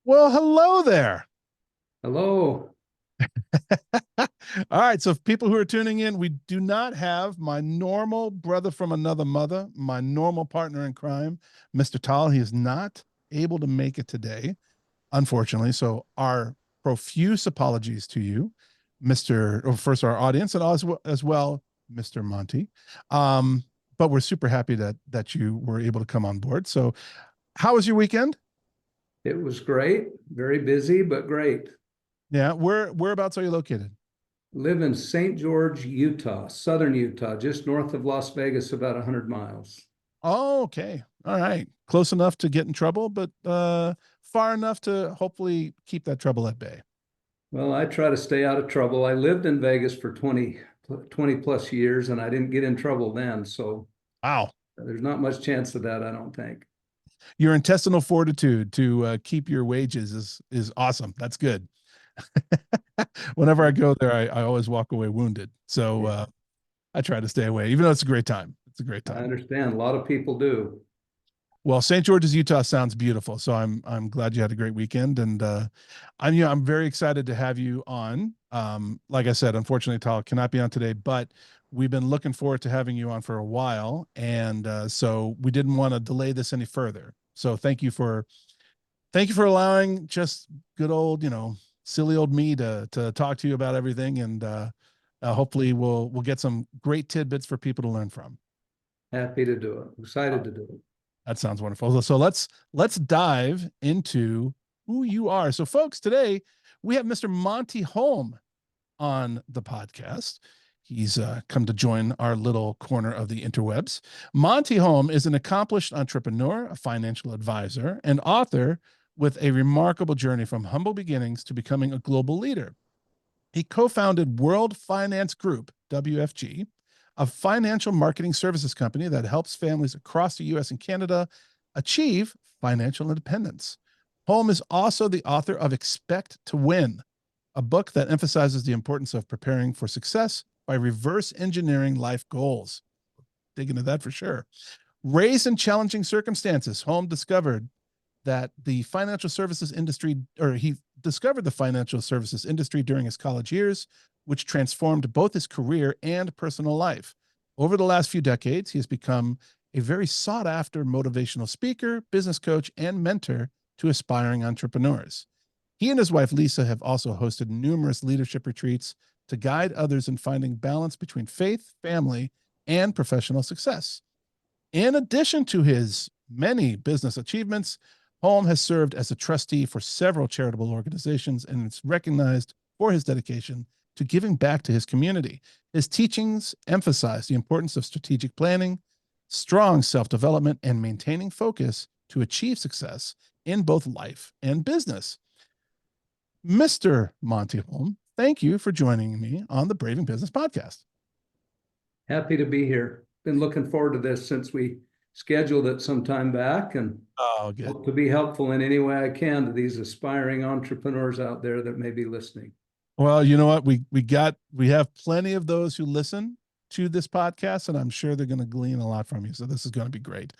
Well, hello there. Hello. All right. So, if people who are tuning in, we do not have my normal brother from another mother, my normal partner in crime, Mr. Tal. He is not able to make it today, unfortunately. So, our profuse apologies to you, or first our audience, and as well Mr. Monty. Um, but we're super happy that you were able to come on board. So, how was your weekend? It was great. Very busy, but great. Yeah, whereabouts are you located? Live in St. George, Utah, southern Utah, just north of Las Vegas, about 100 miles. Oh, okay. All right. Close enough to get in trouble, but far enough to hopefully keep that trouble at bay. Well, I try to stay out of trouble. I lived in Vegas for 20 plus years and I didn't get in trouble then. So Wow. there's not much chance of that, I don't think. Your intestinal fortitude to keep your wages is awesome. That's good. Whenever I go there, I always walk away wounded. So Yeah, I try to stay away, even though it's a great time. It's a great I time. understand. A lot of people do. Well, St. George's, Utah sounds beautiful. So I'm glad you had a great weekend, and I'm very excited to have you on. Like I said, unfortunately, Tal cannot be on today, but we've been looking forward to having you on for a while, and so we didn't want to delay this any further. So thank you for allowing just good old silly old me to talk to you about everything, and hopefully we'll get some great tidbits for people to learn from. Happy to do it. Excited to do it. That sounds wonderful. So let's dive into who you are. So, folks, today we have Mr. Monte Holm on the podcast. He's come to join our little corner of the interwebs. Monte Holm is an accomplished entrepreneur, a financial advisor, and author with a remarkable journey from humble beginnings to becoming a global leader. He co-founded World Finance Group, WFG, a financial marketing services company that helps families across the US and Canada achieve financial independence. Holm is also the author of Expect to Win, a book that emphasizes the importance of preparing for success by reverse engineering life goals. Dig into that for sure. Raised in challenging circumstances, Holm discovered that the financial services industry, or he discovered the financial services industry during his college years, which transformed both his career and personal life. Over the last few decades, he has become a very sought after motivational speaker, business coach, and mentor to aspiring entrepreneurs. He and his wife, Lisa, have also hosted numerous leadership retreats to guide others in finding balance between faith, family, and professional success. In addition to his many business achievements, Holm has served as a trustee for several charitable organizations and is recognized for his dedication to giving back to his community. His teachings emphasize the importance of strategic planning, strong self-development, and maintaining focus to achieve success in both life and business. Mr. Monte Holm, thank you for joining me on the Braving Business podcast. Happy to be here. Been looking forward to this since we scheduled it some time back and Oh, good. hope to be helpful in any way I can to these aspiring entrepreneurs out there that may be listening. Well, you know what? We have plenty of those who listen to this podcast, and I'm sure they're going to glean a lot from you. So this is going to be great.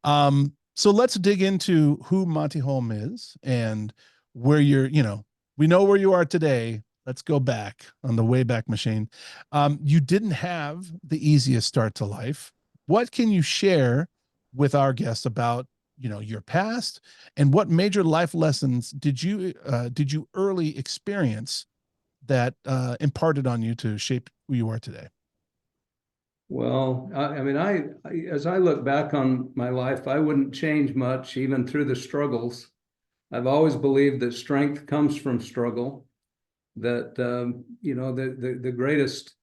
So let's dig into who Monte Holm is and where we know where you are today. Let's go back on the Wayback Machine. You didn't have the easiest start to life. What can you share with our guests about your past, and what major life lessons did you early experience that imparted on you to shape who you are today? Well, as I look back on my life, I wouldn't change much, even through the struggles. I've always believed that strength comes from struggle, that the greatest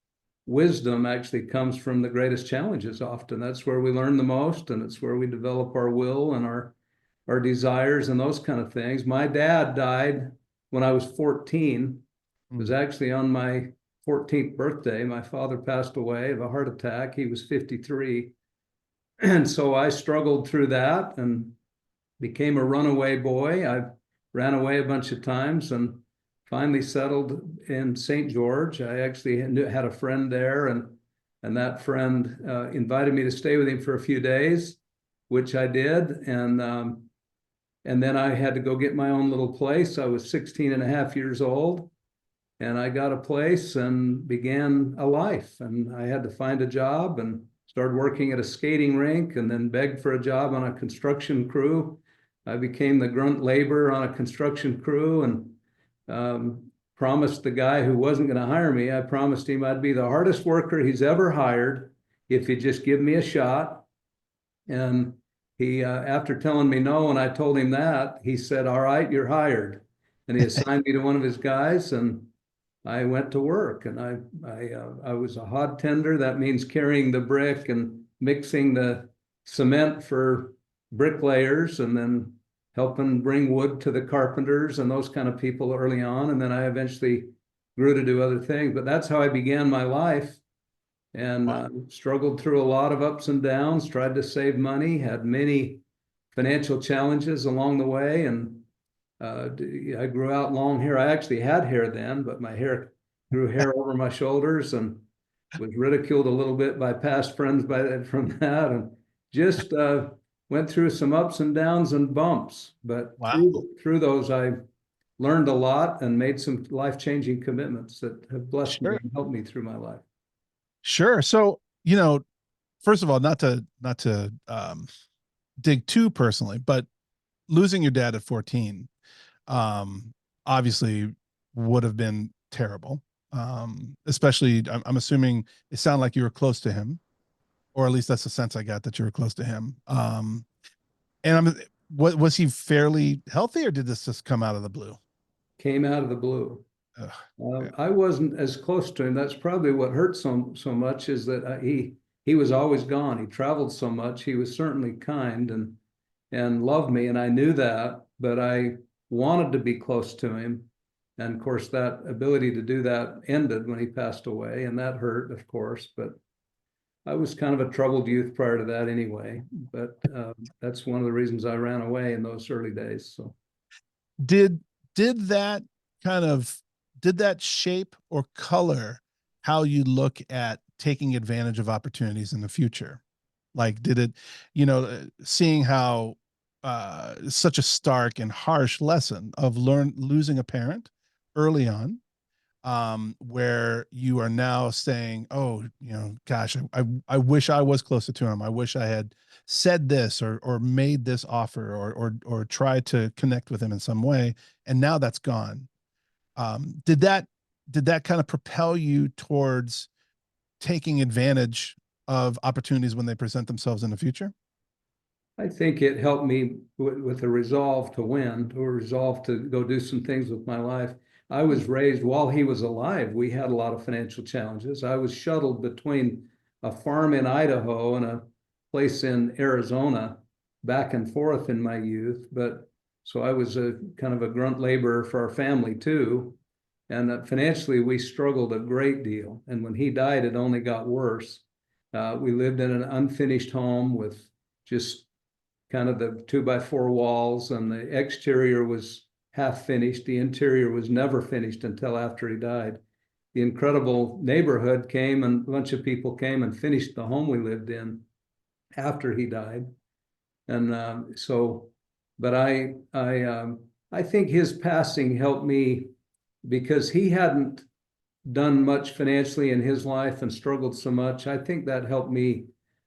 wisdom actually comes from the greatest challenges. Often that's where we learn the most, and it's where we develop our will and our desires and those kind of things. My dad died when I was 14. It was actually on my 14th birthday. My father passed away of a heart attack. He was 53. And so I struggled through that and became a runaway boy. I ran away a bunch of times and finally settled in St. George. I actually had a friend there, and that friend invited me to stay with him for a few days, which I did. And then I had to go get my own little place. I was 16 and a half years old, and I got a place and began a life. And I had to find a job and started working at a skating rink, and then begged for a job on a construction crew. I became the grunt labor on a construction crew, and promised the guy who wasn't going to hire me, I promised him I'd be the hardest worker he's ever hired if he'd just give me a shot. And he, after telling me no, and I told him that, he said, "All right, you're hired." And he assigned me to one of his guys, and I went to work. And I was a hod tender. That means carrying the brick and mixing the cement for bricklayers, and then helping bring wood to the carpenters and those kind of people early on. And then I eventually grew to do other things. But that's how I began my life, and struggled through a lot of ups and downs, tried to save money, had many financial challenges along the way. And I grew out long hair. I actually had hair then, but my hair grew hair over my shoulders, and was ridiculed a little bit by past friends from that, and just went through some ups and downs and bumps. But through those, I learned a lot and made some life-changing commitments that have blessed me and helped me through my life. Sure. So, first of all, not to dig too personally, but losing your dad at 14, obviously would have been terrible. Especially, I'm assuming it sounded like you were close to him, or at least that's the sense I got, that you were close to him. And was he fairly healthy, or did this just come out of the blue? Came out of the blue. I wasn't as close to him. That's probably what hurt so much, is that he was always gone. He traveled so much. He was certainly kind and loved me, and I knew that, but I wanted to be close to him. And of course, that ability to do that ended when he passed away, and that hurt, of course. But I was kind of a troubled youth prior to that anyway. But that's one of the reasons I ran away in those early days. So, did that shape or color how you look at taking advantage of opportunities in the future? Like, did it, seeing how such a stark and harsh lesson of losing a parent early on, where you are now saying, "Oh, gosh, I wish I was closer to him. I wish I had said this, or made this offer, or tried to connect with him in some way." And now that's gone. Did that kind of propel you towards taking advantage of opportunities when they present themselves in the future? I think it helped me with a resolve to win, or a resolve to go do some things with my life. I was raised while he was alive. We had a lot of financial challenges. I was shuttled between a farm in Idaho and a place in Arizona, back and forth in my youth. But so I was a kind of a grunt laborer for our family too. And financially, we struggled a great deal. And when he died, it only got worse. We lived in an unfinished home with just kind of the 2x4 walls, and the exterior was half finished. The interior was never finished until after he died. The incredible neighborhood came, and a bunch of people came and finished the home we lived in after he died. And but I think his passing helped me, because he hadn't done much financially in his life and struggled so much. I think that helped me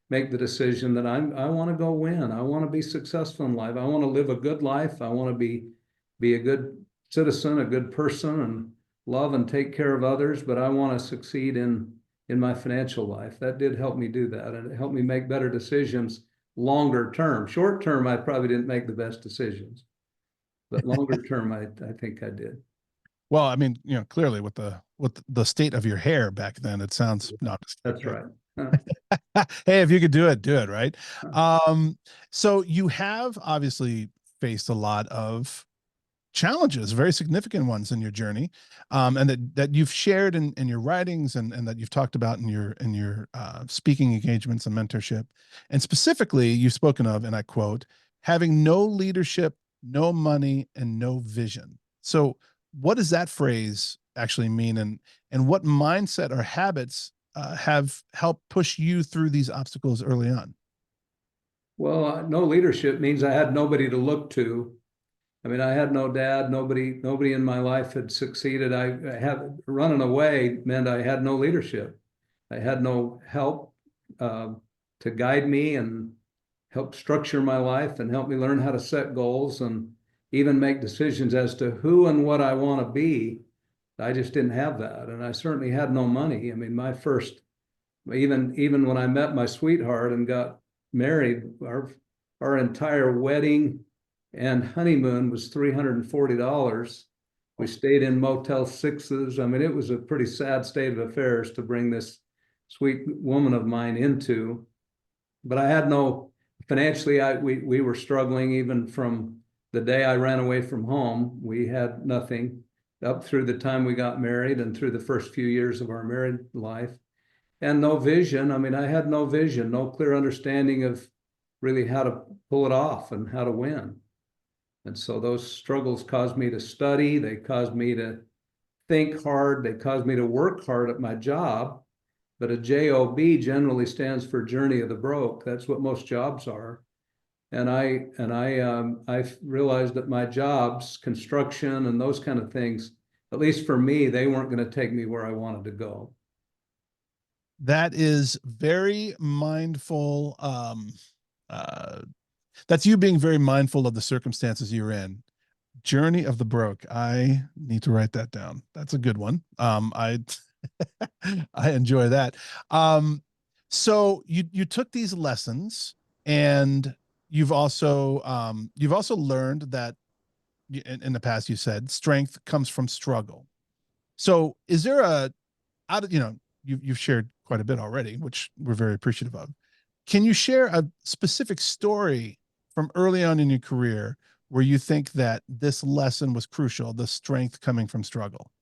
make the decision that I want to go win. I want to be successful in life. I want to live a good life. I want to be a good citizen, a good person, and love and take care of others. But I want to succeed in my financial life. That did help me do that, and it helped me make better decisions longer term. Short term, I probably didn't make the best decisions, but longer term, I think I did. Well, I mean, clearly with the state of your hair back then, it sounds not. That's right. Hey, if you could do it, right? So you have obviously faced a lot of challenges, very significant ones in your journey, and that you've shared in your writings, and that you've talked about in your speaking engagements and mentorship. And specifically, you've spoken of, and I quote, having no leadership, no money, and no vision. So what does that phrase actually mean, and what mindset or habits have helped push you through these obstacles early on? Well, no leadership means I had nobody to look to. I mean, I had no dad. Nobody in my life had succeeded. I had running away meant I had no leadership. I had no help uh, to guide me and help structure my life and help me learn how to set goals and even make decisions as to who and what I want to be. I just didn't have that, and I certainly had no money. I mean, my first, even when I met my sweetheart and got married, our entire wedding and honeymoon was $340. We stayed in Motel Sixes. I mean, it was a pretty sad state of affairs to bring this sweet woman of mine into. But I had no financially. We were struggling even from the day I ran away from home. We had nothing up through the time we got married and through the first few years of our married life, and no vision. I mean, I had no vision, no clear understanding of really how to pull it off and how to win. And so those struggles caused me to study. They caused me to think hard. They caused me to work hard at my job. But a job generally stands for Journey of the Broke. That's what most jobs are. And I realized that my jobs, construction and those kind of things, at least for me, they weren't going to take me where I wanted to go. That is very mindful. That's you being very mindful of the circumstances you're in. Journey of the Broke. I need to write that down. That's a good one. I enjoy that. So you took these lessons, and you've also learned that in the past you said strength comes from struggle. So is there a out of you've shared quite a bit already, which we're very appreciative of. Can you share a specific story from early on in your career where you think that this lesson was crucial, the strength coming from struggle?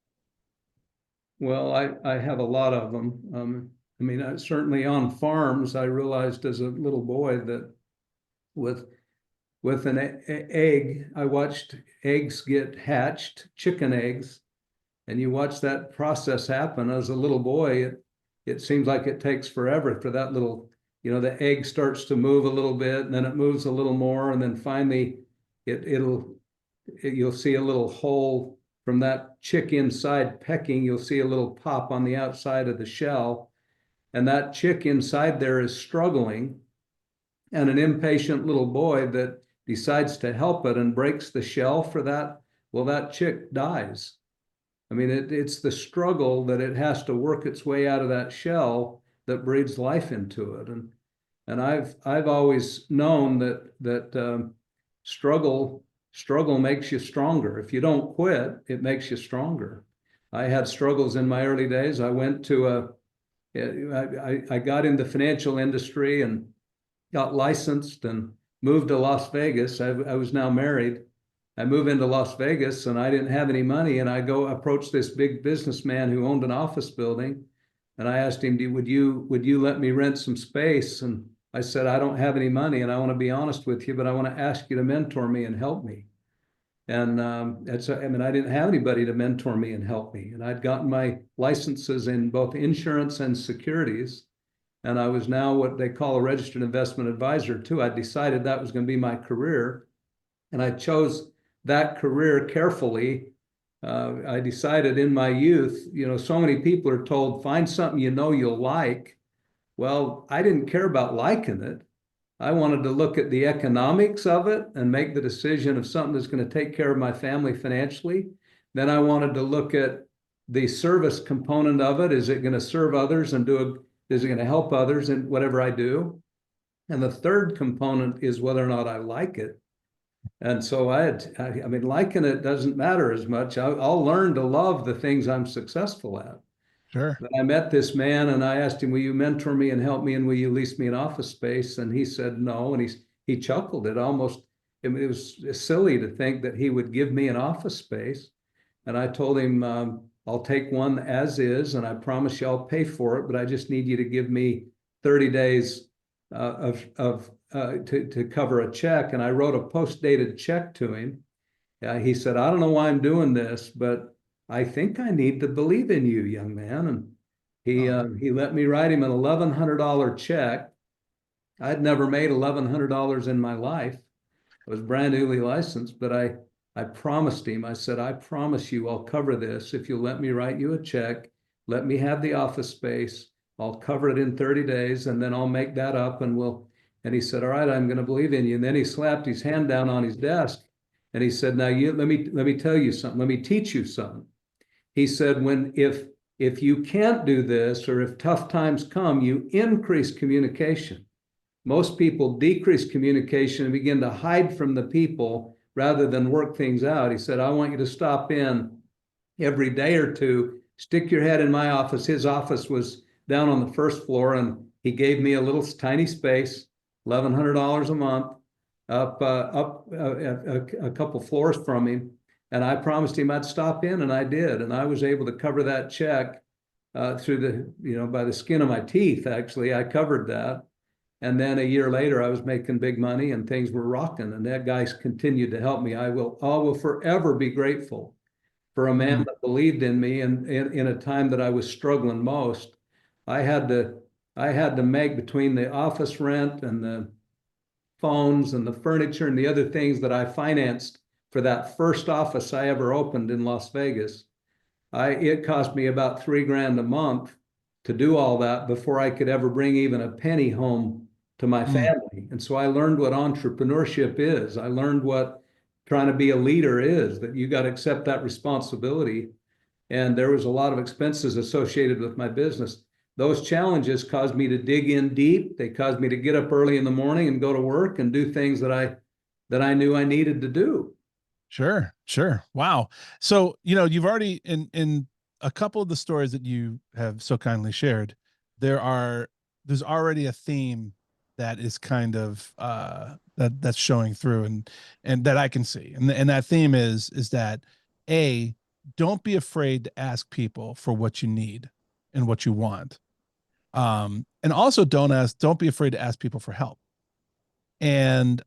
Well, I have a lot of them. I mean, certainly on farms, I realized as a little boy that with an egg, I watched eggs get hatched, chicken eggs, and you watch that process happen. As a little boy, it seems like it takes forever for that little, the egg starts to move a little bit, and then it moves a little more, and then finally you'll see a little hole from that chick inside pecking. You'll see a little pop on the outside of the shell, and that chick inside there is struggling, and an impatient little boy that decides to help it and breaks the shell for that, well, that chick dies. I mean, it's the struggle that it has to work its way out of that shell that breathes life into it. And I've always known that struggle makes you stronger. If you don't quit, it makes you stronger. I had struggles in my early days. I went to I got in the financial industry and got licensed and moved to Las Vegas. I was now married. I move into Las Vegas and I didn't have any money, and I go approach this big businessman who owned an office building, and I asked him, would you let me rent some space? And I said, I don't have any money, and I want to be honest with you, but I want to ask you to mentor me and help me. And I mean, I didn't have anybody to mentor me and help me, and I'd gotten my licenses in both insurance and securities, and I was now what they call a registered investment advisor too. I decided that was going to be my career, and I chose that career carefully. I decided in my youth, so many people are told, find something you'll like. Well, I didn't care about liking it. I wanted to look at the economics of it and make the decision of something that's going to take care of my family financially. Then I wanted to look at the service component of it. Is it going to serve others and is it going to help others in whatever I do? And the third component is whether or not I like it. And so I mean, liking it doesn't matter as much. I'll learn to love the things I'm successful at. Sure. But I met this man and I asked him, will you mentor me and help me? And will you lease me an office space? And he said no. And he chuckled. It was silly to think that he would give me an office space. And I told him, I'll take one as is, and I promise you I'll pay for it, but I just need you to give me 30 days to cover a check. And I wrote a post-dated check to him. He said, I don't know why I'm doing this, but I think I need to believe in you, young man. And he let me write him an $1,100 check. I'd never made $1,100 in my life. I was brand newly licensed, but I promised him, I said, I promise you I'll cover this if you'll let me write you a check, let me have the office space, I'll cover it in 30 days, and then I'll make that up and and he said, all right, I'm going to believe in you. And then he slapped his hand down on his desk and he said, now let me tell you something, let me teach you something. He said, if you can't do this, or if tough times come, you increase communication. Most people decrease communication and begin to hide from the people rather than work things out. He said, I want you to stop in every day or two, stick your head in my office. His office was down on the first floor, and he gave me a little tiny space, $1,100 a month, up a couple floors from him. And I promised him I'd stop in, and I did. And I was able to cover that check through by the skin of my teeth, actually. I covered that. And then a year later, I was making big money and things were rocking. And that guy continued to help me. I will forever be grateful for a man that believed in me. And in a time that I was struggling most, I had to make, between the office rent and the phones and the furniture and the other things that I financed for that first office I ever opened in Las Vegas. It cost me about $3,000 a month to do all that before I could ever bring even a penny home to my family. And so I learned what entrepreneurship is. I learned what trying to be a leader is, that you got to accept that responsibility. And there was a lot of expenses associated with my business. Those challenges caused me to dig in deep. They caused me to get up early in the morning and go to work and do things that I knew I needed to do. Sure, sure. Wow. So, you've already in a couple of the stories that you have so kindly shared, there's already a theme that is kind of that's showing through and that I can see. And that theme is that don't be afraid to ask people for what you need and what you want. And also don't be afraid to ask people for help. And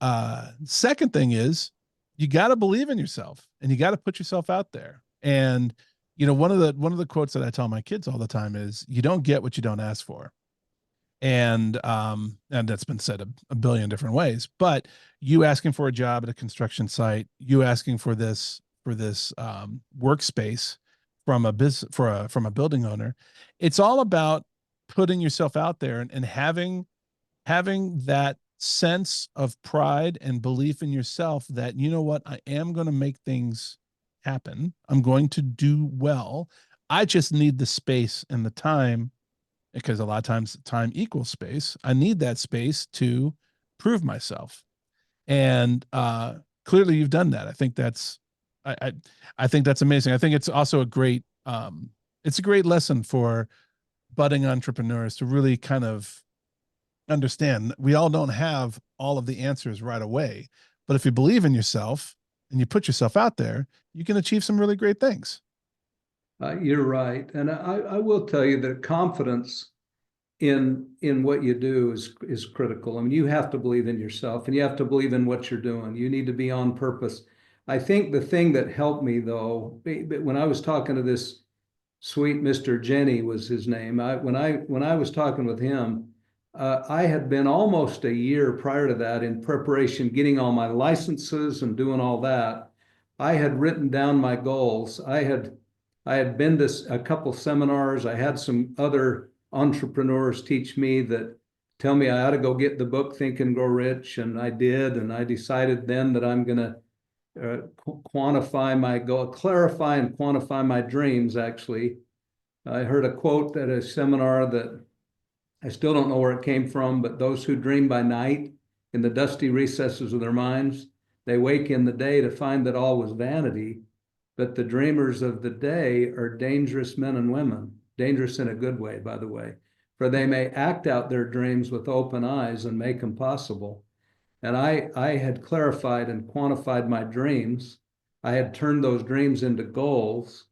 second thing is you got to believe in yourself and you got to put yourself out there. And one of the quotes that I tell my kids all the time is you don't get what you don't ask for. And that's been said a billion different ways, but you asking for a job at a construction site, you asking for this workspace from a building owner, it's all about putting yourself out there and having that sense of pride and belief in yourself that, you know what, I am going to make things happen. I'm going to do well. I just need the space and the time, because a lot of times time equals space. I need that space to prove myself. And clearly you've done that. I think I think that's amazing. I think it's also it's a great lesson for budding entrepreneurs to really kind of understand we all don't have all of the answers right away, but if you believe in yourself and you put yourself out there, you can achieve some really great things. You're right. And I will tell you that confidence in what you do is critical. I mean, you have to believe in yourself and you have to believe in what you're doing. You need to be on purpose. I think the thing that helped me, though, when I was talking to this sweet Mr. Jenny was his name. When I was talking with him, I had been almost a year prior to that in preparation, getting all my licenses and doing all that. I had written down my goals. I had been to a couple seminars. I had some other entrepreneurs teach me that tell me I ought to go get the book Think and Grow Rich, and I did. And I decided then that I'm going to quantify my goal, clarify and quantify my dreams. Actually, I heard a quote at a seminar that I still don't know where it came from, but those who dream by night in the dusty recesses of their minds, they wake in the day to find that all was vanity. But the dreamers of the day are dangerous men and women, dangerous in a good way, by the way, for they may act out their dreams with open eyes and make them possible. And I had clarified and quantified my dreams. I had turned those dreams into goals,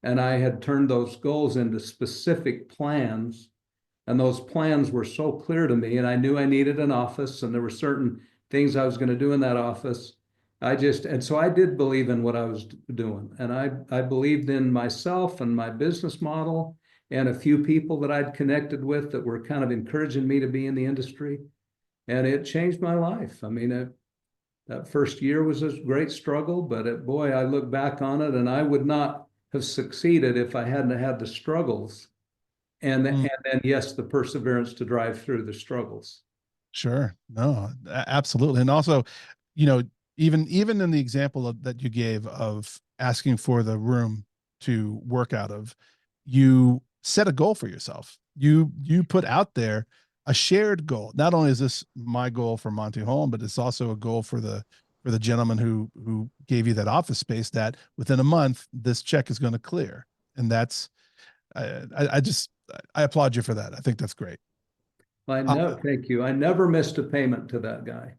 and I had turned those goals into specific plans. And those plans were so clear to me, and I knew I needed an office, and there were certain things I was going to do in that office. And so I did believe in what I was doing. And I believed in myself and my business model and a few people that I'd connected with that were kind of encouraging me to be in the industry. And it changed my life. I mean, That first year was a great struggle, but boy, I look back on it and I would not have succeeded if I hadn't had the struggles. And then, yes, the perseverance to drive through the struggles. Sure. No, absolutely. And also, you know, even in the example that you gave of asking for the room to work out of, you set a goal for yourself. You put out there a shared goal. Not only is this my goal for Monte Holm, but it's also a goal for the gentleman who gave you that office space, that within a month this check is going to clear. And that's I just I applaud you for that. I think that's great. Thank you. I never missed a payment to that guy.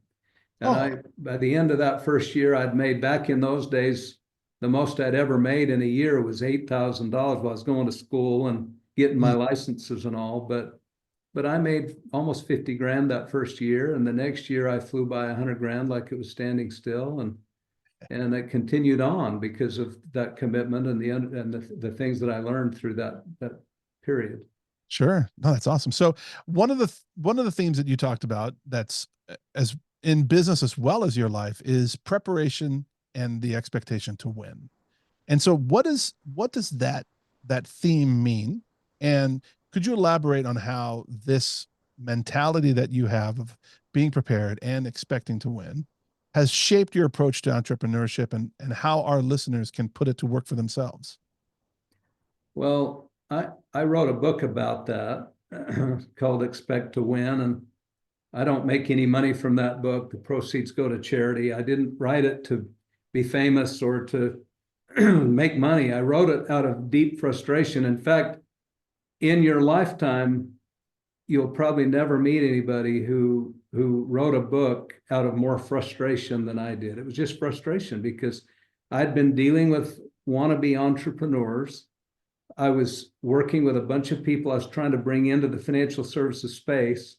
And Oh, by the end of that first year, I'd made, back in those days, the most I'd ever made in a year was $8,000 while I was going to school and getting my mm, licenses and all. But I made almost 50 grand that first year. And the next year I flew by 100 grand like it was standing still. And it continued on because of that commitment and the things that I learned through that period. sure. No, that's awesome. So one of the themes that you talked about that's as in business as well as your life is preparation and the expectation to win. And so what does that theme mean? And could you elaborate on how this mentality that you have of being prepared and expecting to win has shaped your approach to entrepreneurship, and how our listeners can put it to work for themselves? Well, I wrote a book about that called Expect to Win. And I don't make any money from that book. The proceeds go to charity. I didn't write it to be famous or to make money. I wrote it out of deep frustration. In fact, in your lifetime, you'll probably never meet anybody who wrote a book out of more frustration than I did. It was just frustration because I'd been dealing with wannabe entrepreneurs. I was working with a bunch of people I was trying to bring into the financial services space.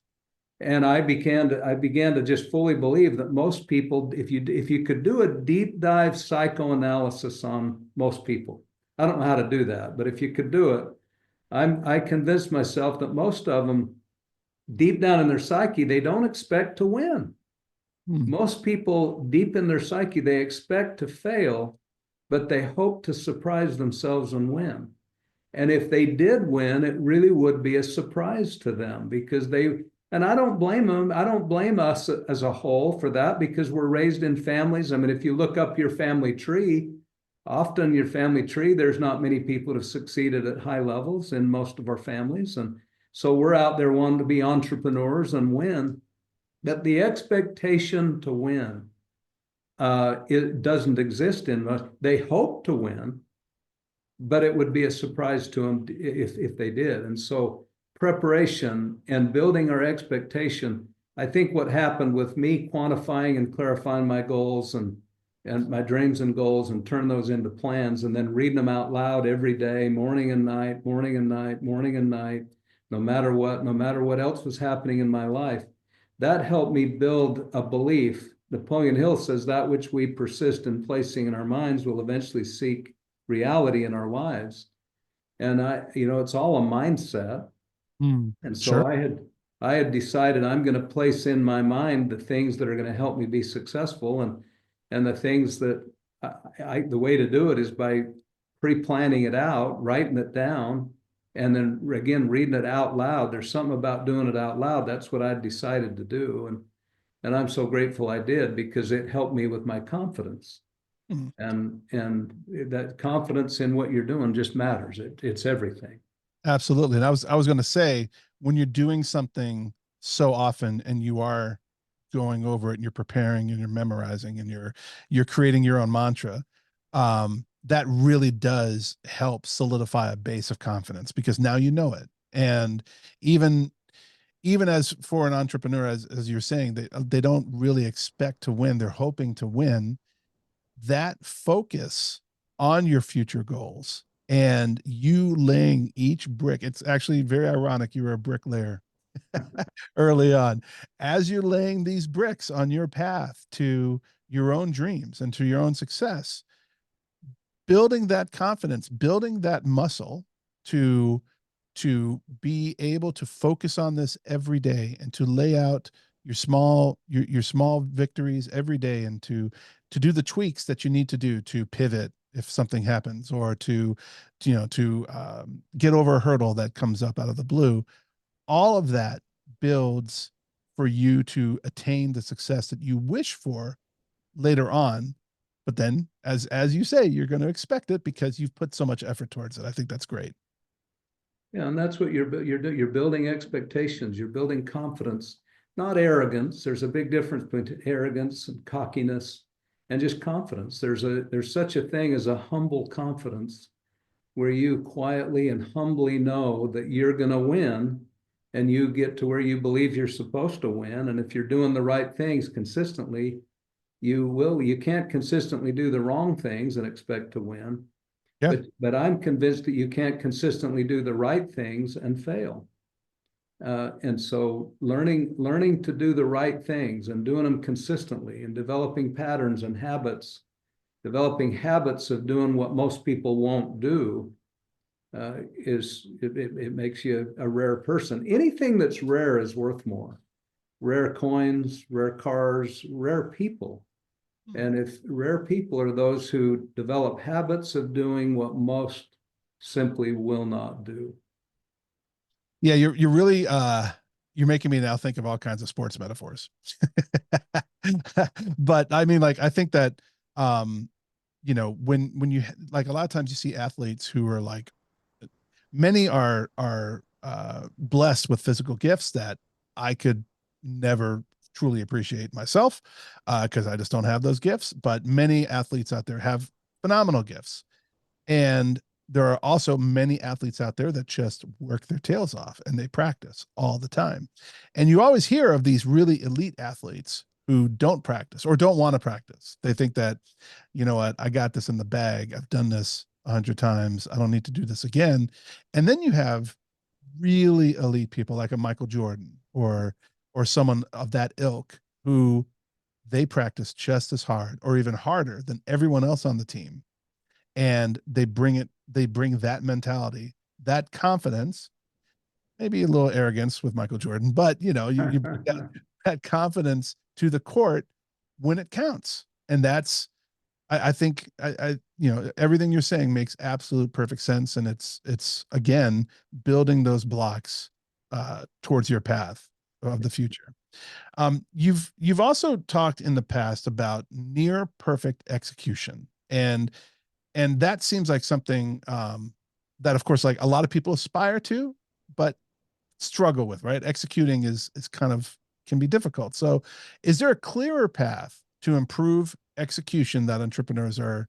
And I began to just fully believe that most people, if you could do a deep dive psychoanalysis on most people, I don't know how to do that, but if you could do it, I convinced myself that most of them, deep down in their psyche, they don't expect to win. Hmm. Most people, deep in their psyche, they expect to fail, but they hope to surprise themselves and win. And if they did win, it really would be a surprise to them because and I don't blame them. I don't blame us as a whole for that because we're raised in families. I mean, if you look up your family tree, often your family tree, there's not many people that have succeeded at high levels in most of our families. And so we're out there wanting to be entrepreneurs and win. But the expectation to win, it doesn't exist in most. They hope to win, but it would be a surprise to them if they did. And so preparation and building our expectation, I think what happened with me quantifying and clarifying my goals and my dreams and goals and turn those into plans and then reading them out loud every day, morning and night, morning and night, morning and night, no matter what else was happening in my life, that helped me build a belief. Napoleon Hill says that which we persist in placing in our minds will eventually seek reality in our lives. And it's all a mindset. Hmm. And so Sure. I had decided I'm going to place in my mind the things that are going to help me be successful, and the things that the way to do it is by pre-planning it out, writing it down, and then again reading it out loud. There's something about doing it out loud. That's what I decided to do, and I'm so grateful I did because it helped me with my confidence. Hmm. And that confidence in what you're doing just matters. It's everything. Absolutely. And I was going to say, when you're doing something so often and you are going over it and you're preparing and you're memorizing and you're creating your own mantra, that really does help solidify a base of confidence because now you know it. And even even as for an entrepreneur, as you're saying, they don't really expect to win, they're hoping to win. That focus on your future goals and you laying each brick, it's actually very ironic, you were a bricklayer early on. As you're laying these bricks on your path to your own dreams and to your own success, building that confidence, building that muscle to be able to focus on this every day and to lay out your small victories every day, and to do the tweaks that you need to do to pivot if something happens, or to get over a hurdle that comes up out of the blue. All of that builds for you to attain the success that you wish for later on. But then, as you say, you're going to expect it because you've put so much effort towards it. I think that's great. Yeah, and that's what you're building expectations. You're building confidence, not arrogance. There's a big difference between arrogance and cockiness and just confidence. There's such a thing as a humble confidence where you quietly and humbly know that you're going to win, and you get to where you believe you're supposed to win. And if you're doing the right things consistently, you will. You can't consistently do the wrong things and expect to win. Yeah. But I'm convinced that you can't consistently do the right things and fail. And so learning to do the right things and doing them consistently, and developing patterns and habits, developing habits of doing what most people won't do, it makes you a rare person. Anything that's rare is worth more. Rare coins, rare cars, rare people. And if rare people are those who develop habits of doing what most simply will not do. Yeah, you're really you're making me now think of all kinds of sports metaphors. But I mean, like, I think that when you, like, a lot of times you see athletes who are like, many are blessed with physical gifts that I could never truly appreciate myself, because I just don't have those gifts. But many athletes out there have phenomenal gifts, and there are also many athletes out there that just work their tails off and they practice all the time. And you always hear of these really elite athletes who don't practice or don't want to practice. They think that, you know what, I got this in the bag. I've done this 100 times. I don't need to do this again. And then you have really elite people like a Michael Jordan or someone of that ilk, who they practice just as hard or even harder than everyone else on the team. And they bring that mentality, that confidence, maybe a little arrogance with Michael Jordan, but you bring that confidence to the court when it counts. And that's, I think, everything you're saying makes absolute perfect sense. And it's again, building those blocks towards your path of the future. You've also talked in the past about near perfect execution, and that seems like something that, of course, like a lot of people aspire to, but struggle with. Right, executing is kind of, can be difficult. So, is there a clearer path to improve execution that entrepreneurs are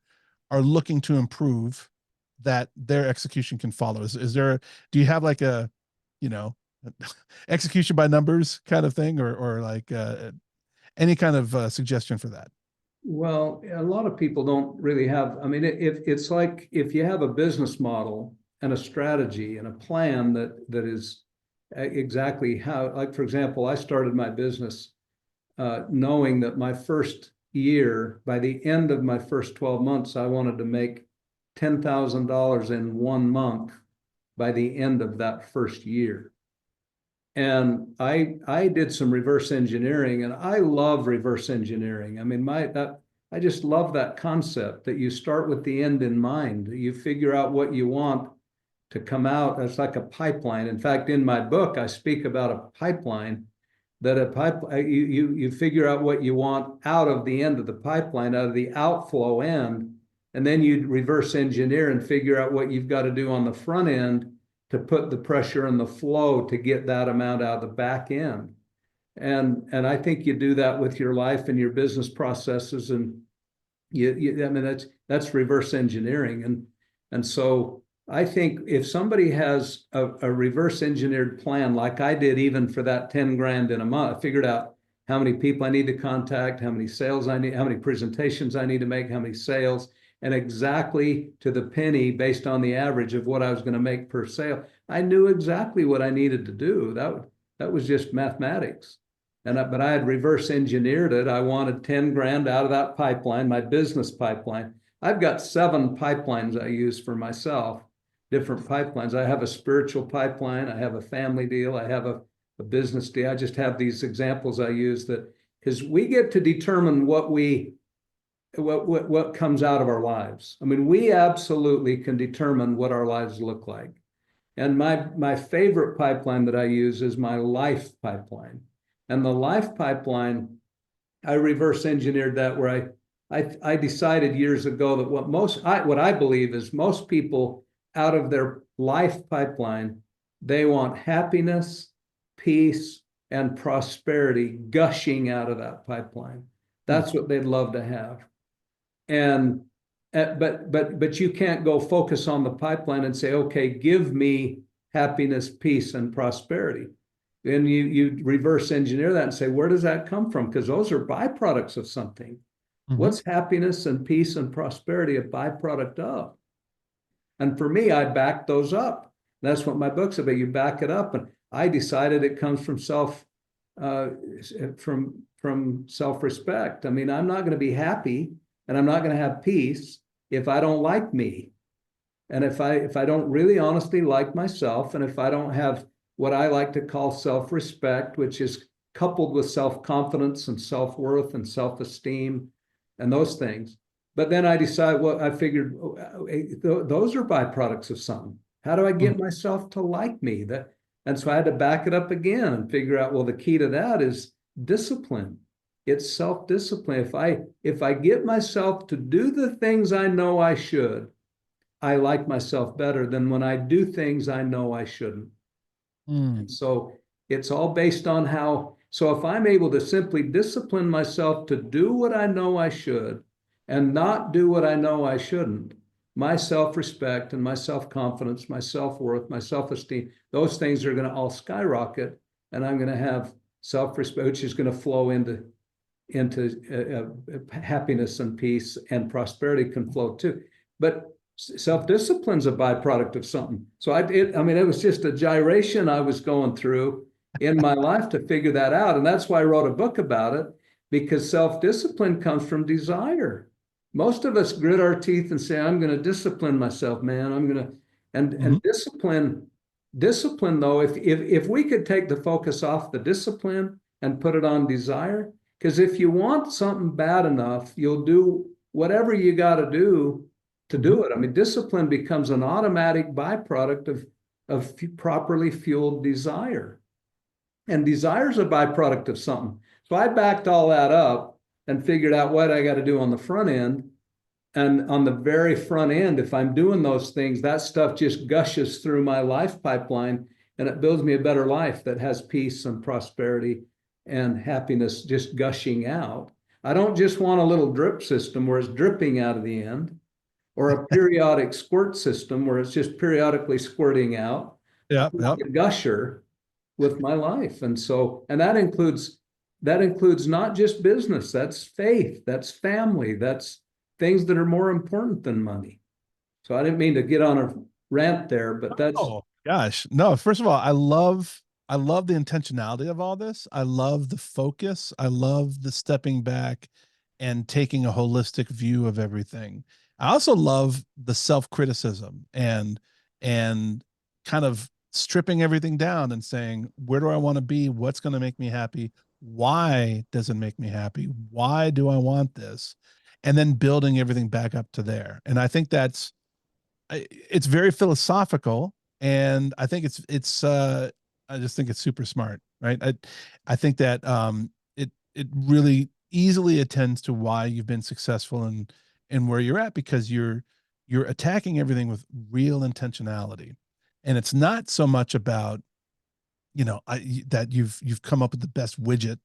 looking to improve, that their execution can follow? Is there? Do you have like a, you know, execution by numbers kind of thing, or like any kind of suggestion for that? Well, a lot of people don't really have, I mean, it's like if you have a business model and a strategy and a plan that is exactly how, like, for example, I started my business knowing that my first year, by the end of my first 12 months, I wanted to make $10,000 in 1 month by the end of that first year. And I did some reverse engineering, and I love reverse engineering. I mean, I just love that concept that you start with the end in mind. You figure out what you want to come out. It's like a pipeline. In fact, in my book, I speak about a pipeline, that you figure out what you want out of the end of the pipeline, out of the outflow end, and then you reverse engineer and figure out what you've got to do on the front end to put the pressure and the flow to get that amount out of the back end. And I think you do that with your life and your business processes. And I mean, that's reverse engineering. And so I think if somebody has a reverse engineered plan, like I did, even for that 10 grand in a month, I figured out how many people I need to contact, how many sales I need, how many presentations I need to make, how many sales, and exactly to the penny, based on the average of what I was going to make per sale. I knew exactly what I needed to do. That was just mathematics. But I had reverse engineered it. I wanted 10 grand out of that pipeline, my business pipeline. I've got 7 pipelines I use for myself, different pipelines. I have a spiritual pipeline. I have a family deal. I have a business deal. I just have these examples I use that because we get to determine what comes out of our lives. I mean, we absolutely can determine what our lives look like. And my favorite pipeline that I use is my life pipeline. And the life pipeline, I reverse engineered that where I decided years ago that what I believe is most people out of their life pipeline, they want happiness, peace, and prosperity gushing out of that pipeline. That's what they'd love to have. And but you can't go focus on the pipeline and say, okay, give me happiness, peace, and prosperity. Then you reverse engineer that and say, where does that come from? Because those are byproducts of something. What's happiness and peace and prosperity a byproduct of? And for me, I backed those up. That's what my book's about. You back it up, and I decided it comes from self-respect. I mean, I'm not going to be happy and I'm not going to have peace if I don't like me, and if I don't really honestly like myself, and if I don't have what I like to call self-respect, which is coupled with self-confidence and self-worth and self-esteem and those things. But then I decided, well, I figured those are byproducts of something. How do I get myself to like me? And so I had to back it up again and figure out, well, the key to that is discipline. It's self-discipline. If I get myself to do the things I know I should, I like myself better than when I do things I know I shouldn't. So it's all based on how. So if I'm able to simply discipline myself to do what I know I should and not do what I know I shouldn't, my self-respect and my self-confidence, my self-worth, my self-esteem, those things are going to all skyrocket, and I'm going to have self-respect, which is going to flow into happiness and peace, and prosperity can flow too. But self-discipline's a byproduct of something. So it was just a gyration I was going through in my life to figure that out. And that's why I wrote a book about it, because self-discipline comes from desire. Most of us grit our teeth and say, I'm going to discipline myself, man. I'm going to, and discipline though, if we could take the focus off the discipline and put it on desire, because if you want something bad enough, you'll do whatever you got to do it. I mean, discipline becomes an automatic byproduct of properly fueled desire. And desire is a byproduct of something. So I backed all that up and figured out what I got to do on the front end. And on the very front end, if I'm doing those things, that stuff just gushes through my life pipeline, and it builds me a better life that has peace and prosperity and happiness just gushing out. I don't just want a little drip system where it's dripping out of the end, or a periodic squirt system where it's just periodically squirting out. Yeah. A gusher with my life. And that includes not just business, that's faith, that's family, that's things that are more important than money. So I didn't mean to get on a rant there, but that's. Oh gosh, no. First of all, I love the intentionality of all this. I love the focus. I love the stepping back and taking a holistic view of everything. I also love the self-criticism and kind of stripping everything down and saying, where do I want to be? What's going to make me happy? Why does it make me happy? Why do I want this? And then building everything back up to there. And I think it's very philosophical, and I think I just think it's super smart, right? I think that it really easily attends to why you've been successful and where you're at, because you're attacking everything with real intentionality. And it's not so much about, that you've come up with the best widget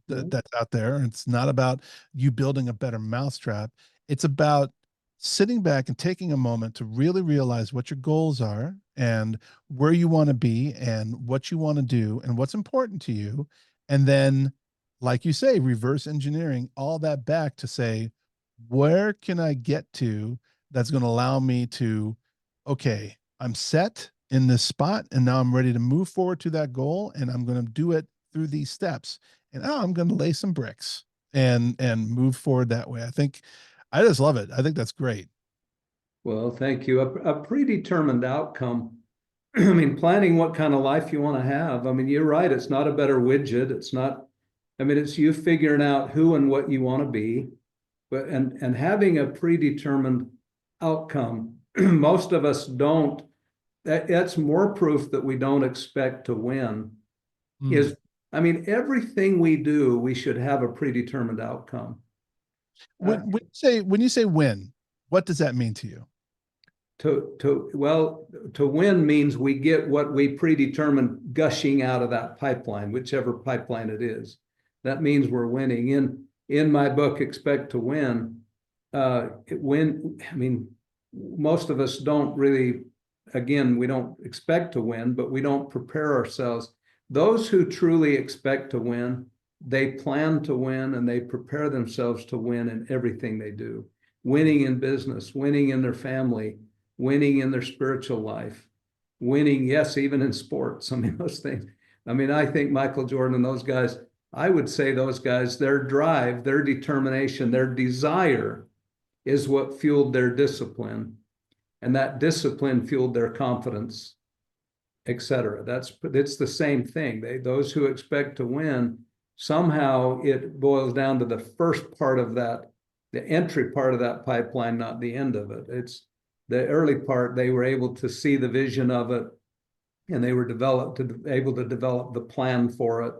that's out there. And it's not about you building a better mousetrap. It's about sitting back and taking a moment to really realize what your goals are and where you want to be and what you want to do and what's important to you. And then, like you say, reverse engineering all that back to say, where can I get to that's going to allow me to, okay, I'm set in this spot and now I'm ready to move forward to that goal, and I'm going to do it through these steps. And I'm going to lay some bricks and move forward that way. I just love it. I think that's great. Well, thank you. A predetermined outcome I mean, planning what kind of life you want to have. I mean, you're right. It's not a better widget. It's not, I mean, it's you figuring out who and what you want to be, but and having a predetermined outcome. Most of us don't. That's more proof that we don't expect to win. Mm. Is, I mean, everything we do, we should have a predetermined outcome. Uh, When you say win, what does that mean to you? to win means we get what we predetermined gushing out of that pipeline, whichever pipeline it is. That means we're winning. In my book, Expect to Win, I mean, most of us don't really, again, we don't expect to win, but we don't prepare ourselves. Those who truly expect to win, they plan to win and they prepare themselves to win in everything they do. Winning in business, winning in their family, winning in their spiritual life, winning, yes, even in sports. I mean, those things. I mean, I think Michael Jordan and those guys, I would say those guys, their drive, their determination, their desire is what fueled their discipline. And that discipline fueled their confidence, etc. It's the same thing. Those who expect to win, somehow it boils down to the first part of that, the entry part of that pipeline, not the end of it. It's the early part. They were able to see the vision of it, and they were able to develop the plan for it,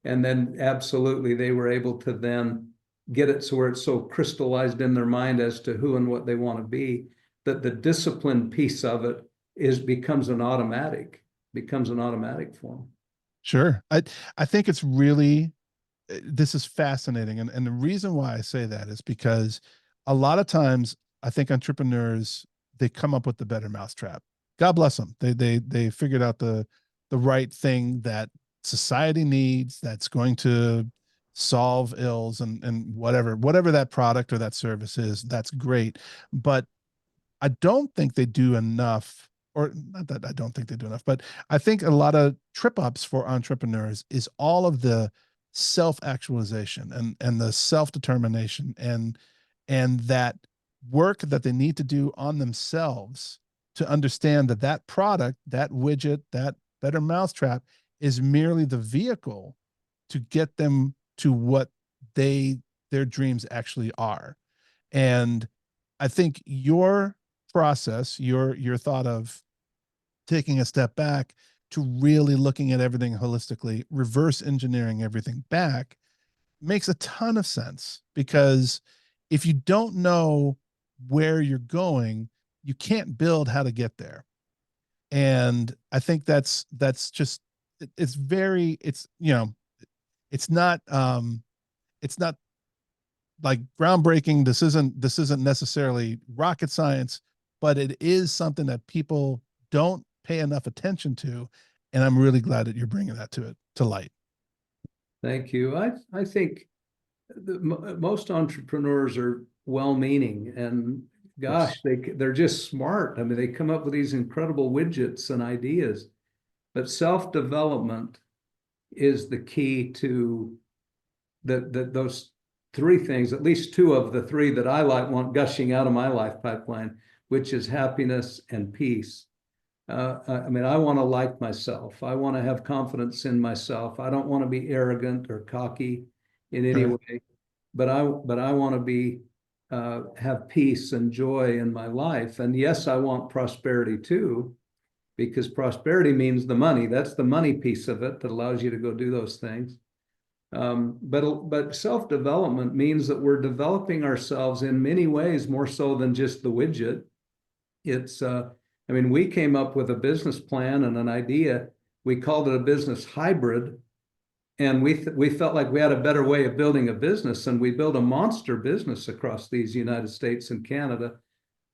and then absolutely they were able to then get it so where it's so crystallized in their mind as to who and what they want to be, that the discipline piece of it becomes an automatic for them. Sure. I think it's really, this is fascinating. And the reason why I say that is because a lot of times I think entrepreneurs, they come up with the better mousetrap. God bless them. They figured out the right thing that society needs, that's going to solve ills, and whatever that product or that service is, that's great. But I don't think they do enough, or not that I don't think they do enough, but I think a lot of trip ups for entrepreneurs is all of the self actualization and the self determination and that work that they need to do on themselves to understand that that product, that widget, that better mousetrap is merely the vehicle to get them to what their dreams actually are. And I think your process, your thought of taking a step back to really looking at everything holistically, reverse engineering everything back, makes a ton of sense, because if you don't know where you're going, you can't build how to get there. And I think that's just, it's very, it's, it's not it's not like groundbreaking. This isn't necessarily rocket science, but it is something that people don't pay enough attention to, and I'm really glad that you're bringing that to light. Thank you. I think most entrepreneurs are well-meaning, and Yes. gosh, they're just smart. I mean, they come up with these incredible widgets and ideas, but self-development is the key to those three things, at least two of the three that I want gushing out of my life pipeline, which is happiness and peace. I mean, I want to like myself. I want to have confidence in myself. I don't want to be arrogant or cocky in any Sure. way, but I want to be have peace and joy in my life. And yes, I want prosperity too, because prosperity means the money. That's the money piece of it that allows you to go do those things. But self-development means that we're developing ourselves in many ways, more so than just the widget. It's I mean, we came up with a business plan and an idea. We called it a business hybrid, and we felt like we had a better way of building a business, and we built a monster business across these United States and Canada.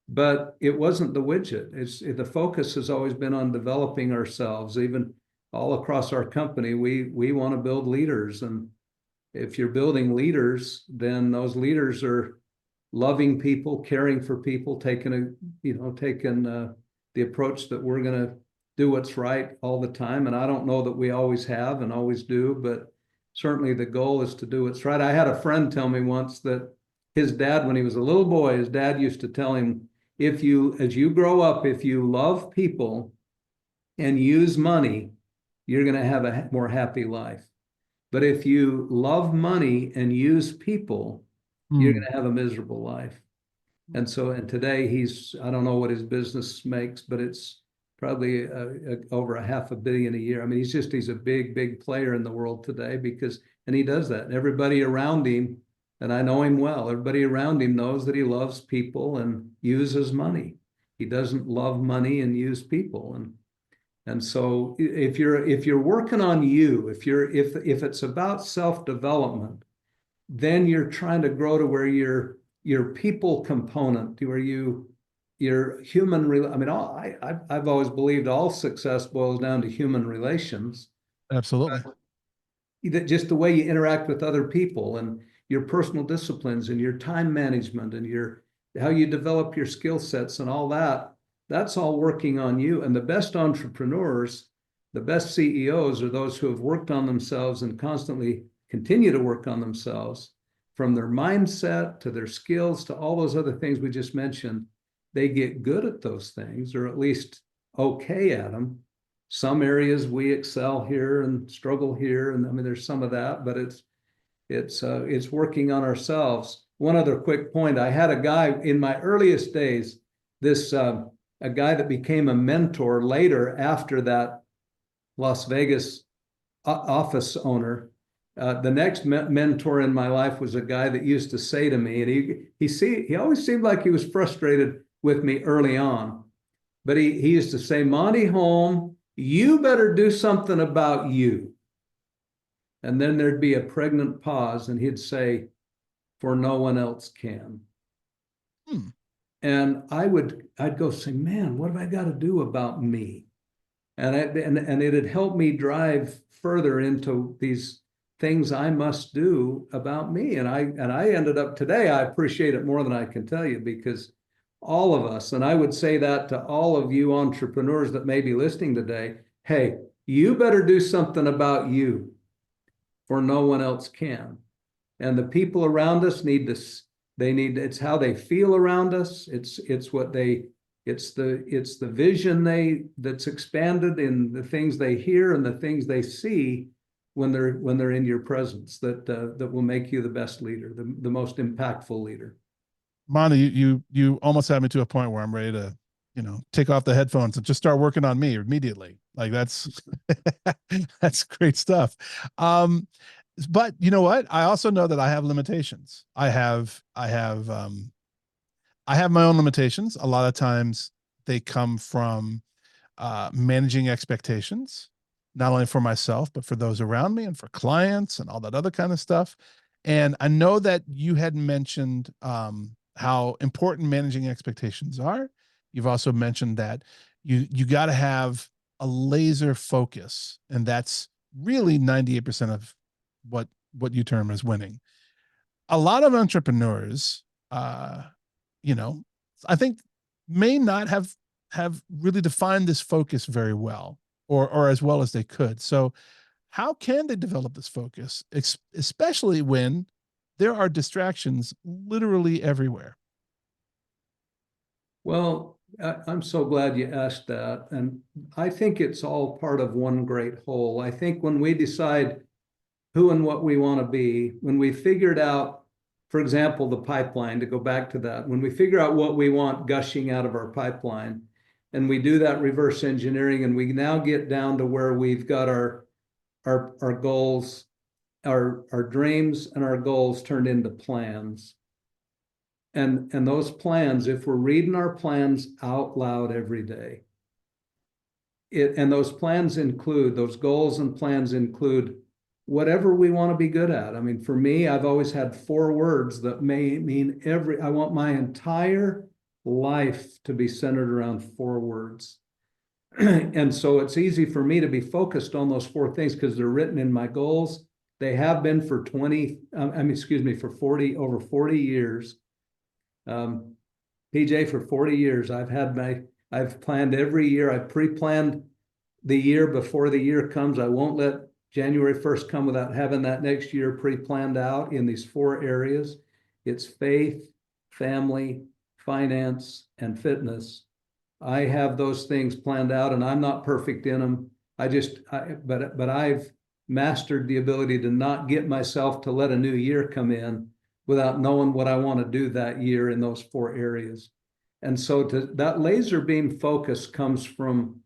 But it wasn't the widget. The focus has always been on developing ourselves. Even all across our company, we want to build leaders, and if you're building leaders, then those leaders are loving people, caring for people, taking the approach that we're going to do what's right all the time. And I don't know that we always have and always do, but certainly the goal is to do what's right. I had a friend tell me once that his dad, when he was a little boy, his dad used to tell him, as you grow up, if you love people and use money, you're going to have a more happy life. But if you love money and use people, you're going Hmm. to have a miserable life. And so, and today I don't know what his business makes, but it's probably over $500 million a year. I mean, he's a big, big player in the world today and he does that. And everybody around him, and I know him well, everybody around him knows that he loves people and uses money. He doesn't love money and use people. And so if you're working on you, if it's about self-development, then you're trying to grow to where your people component, where your human. I mean, I've always believed all success boils down to human relations. Absolutely. That just the way you interact with other people and your personal disciplines and your time management and how you develop your skill sets and all that. That's all working on you. And the best entrepreneurs, the best CEOs are those who have worked on themselves and constantly continue to work on themselves, from their mindset to their skills to all those other things we just mentioned. They get good at those things, or at least okay at them. Some areas we excel here and struggle here, and I mean there's some of that, but it's working on ourselves. One other quick point: I had a guy in my earliest days, a guy that became a mentor later after that Las Vegas office owner. The next mentor in my life was a guy that used to say to me, and he always seemed like he was frustrated with me early on, but he used to say, Monte Holm, you better do something about you. And then there'd be a pregnant pause, and he'd say, for no one else can. Hmm. And I'd go say, man, what have I got to do about me? And it'd help me drive further into these things I must do about me. And I ended up today, I appreciate it more than I can tell you, because all of us, and I would say that to all of you entrepreneurs that may be listening today, hey, you better do something about you, for no one else can. And the people around us need this. It's how they feel around us. It's the vision that's expanded in the things they hear and the things they see when they're in your presence that will make you the best leader, the most impactful leader. Monty, you almost had me to a point where I'm ready to, take off the headphones and just start working on me immediately. Like that's that's great stuff. But you know what? I also know that I have limitations. I have my own limitations. A lot of times they come from managing expectations, not only for myself, but for those around me and for clients and all that other kind of stuff. And I know that you had mentioned how important managing expectations are. You've also mentioned that you got to have a laser focus, and that's really 98% of what you term as winning. A lot of entrepreneurs, uh, you know, I think may not have really defined this focus very well, or as well as they could. So how can they develop this focus, especially when there are distractions literally everywhere? Well, I'm so glad you asked that. And I think it's all part of one great whole. I think when we decide who and what we want to be, when we figured out, for example, the pipeline, to go back to that, when we figure out what we want gushing out of our pipeline, and we do that reverse engineering, and we now get down to where we've got our goals, our dreams and our goals turned into plans. And those plans, if we're reading our plans out loud every day, and those plans include, those goals and plans include whatever we want to be good at. I mean, for me, I've always had 4 words that may mean I want my entire life to be centered around 4 words. And so it's easy for me to be focused on those 4 things because they're written in my goals. They have been for 20, excuse me, for 40, over 40 years. PJ, for 40 years, I've planned every year. I've pre-planned the year before the year comes. I won't let January 1st come without having that next year pre-planned out in these 4 areas. It's faith, family, finance, and fitness. I have those things planned out, and I'm not perfect in them. But I've mastered the ability to not get myself to let a new year come in without knowing what I want to do that year in those 4 areas. And so that laser beam focus comes from,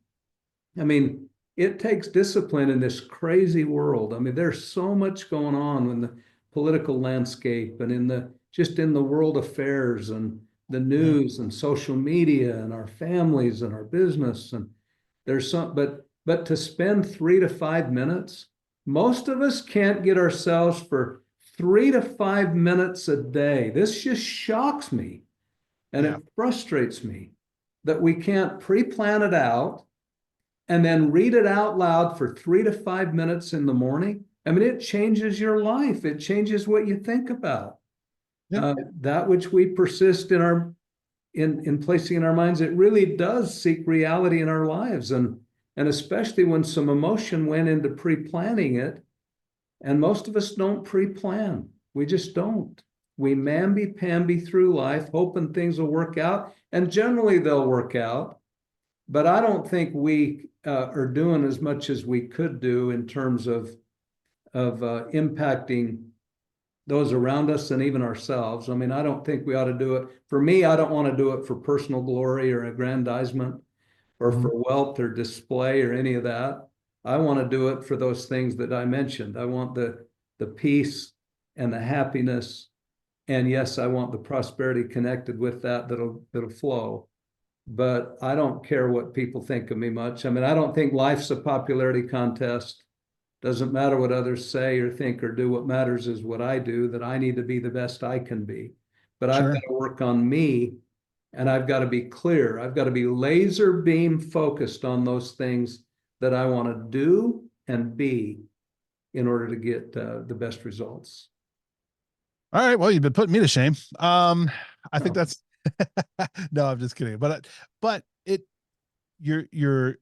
I mean, it takes discipline in this crazy world. I mean, there's so much going on in the political landscape and just in the world affairs and the news and social media and our families and our business. And there's some, but to spend 3 to 5 minutes, most of us can't get ourselves for 3 to 5 minutes a day. This just shocks me. And it frustrates me that we can't pre-plan it out and then read it out loud for 3 to 5 minutes in the morning. I mean, it changes your life. It changes what you think about. That which we persist in placing in our minds, it really does seek reality in our lives. And especially when some emotion went into pre-planning it, and most of us don't pre-plan. We just don't. We mamby-pamby through life, hoping things will work out, and generally they'll work out. But I don't think we are doing as much as we could do in terms of impacting those around us and even ourselves. I mean, I don't think we ought to do it. For me, I don't want to do it for personal glory or aggrandizement or for wealth or display or any of that. I want to do it for those things that I mentioned. I want the peace and the happiness. And yes, I want the prosperity connected with that'll flow. But I don't care what people think of me much. I mean, I don't think life's a popularity contest. Doesn't matter what others say or think or do. What matters is what I do, that I need to be the best I can be. But I've got to work on me, and I've got to be clear. I've got to be laser beam focused on those things that I want to do and be in order to get the best results. All right. Well, you've been putting me to shame. I think that's no, I'm just kidding. But you're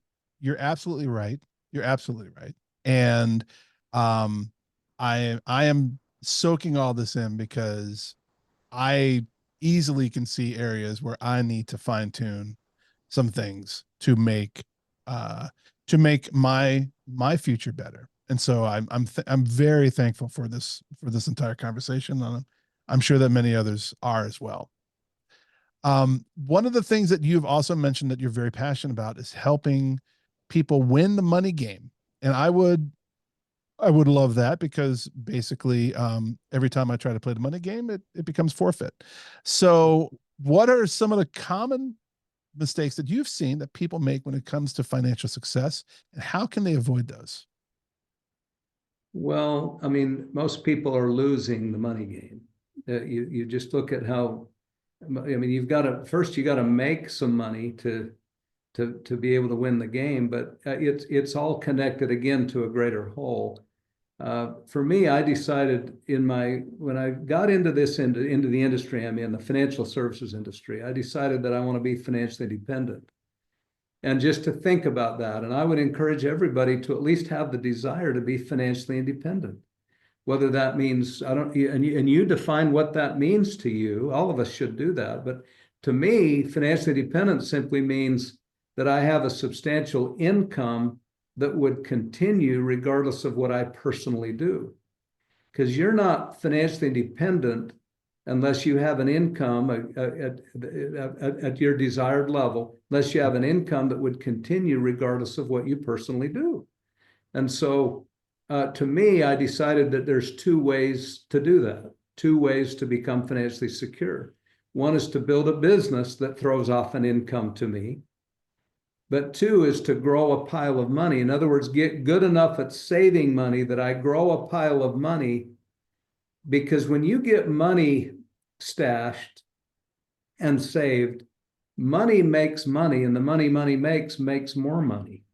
absolutely right. You're absolutely right. And I am soaking all this in because I easily can see areas where I need to fine tune some things to make my future better. And so I'm very thankful for this entire conversation. And I'm sure that many others are as well. One of the things that you've also mentioned that you're very passionate about is helping people win the money game. And I would love that, because basically every time I try to play the money game, it becomes forfeit. So what are some of the common mistakes that you've seen that people make when it comes to financial success, and how can they avoid those? Well, I mean, most people are losing the money game. You just look at how, I mean, you got to make some money to be able to win the game, but it's all connected again to a greater whole. For me, I decided when I got into into the industry I'm in, the financial services industry, I decided that I want to be financially dependent. And just to think about that, and I would encourage everybody to at least have the desire to be financially independent. Whether that means, and you define what that means to you. All of us should do that. But to me, financially dependent simply means that I have a substantial income that would continue regardless of what I personally do. Because you're not financially dependent unless you have an income at your desired level, unless you have an income that would continue regardless of what you personally do. And so to me, I decided that there's 2 ways to do that, 2 ways to become financially secure. One is to build a business that throws off an income to me. But 2 is to grow a pile of money. In other words, get good enough at saving money that I grow a pile of money. Because when you get money stashed and saved, money makes money, and the money makes more money.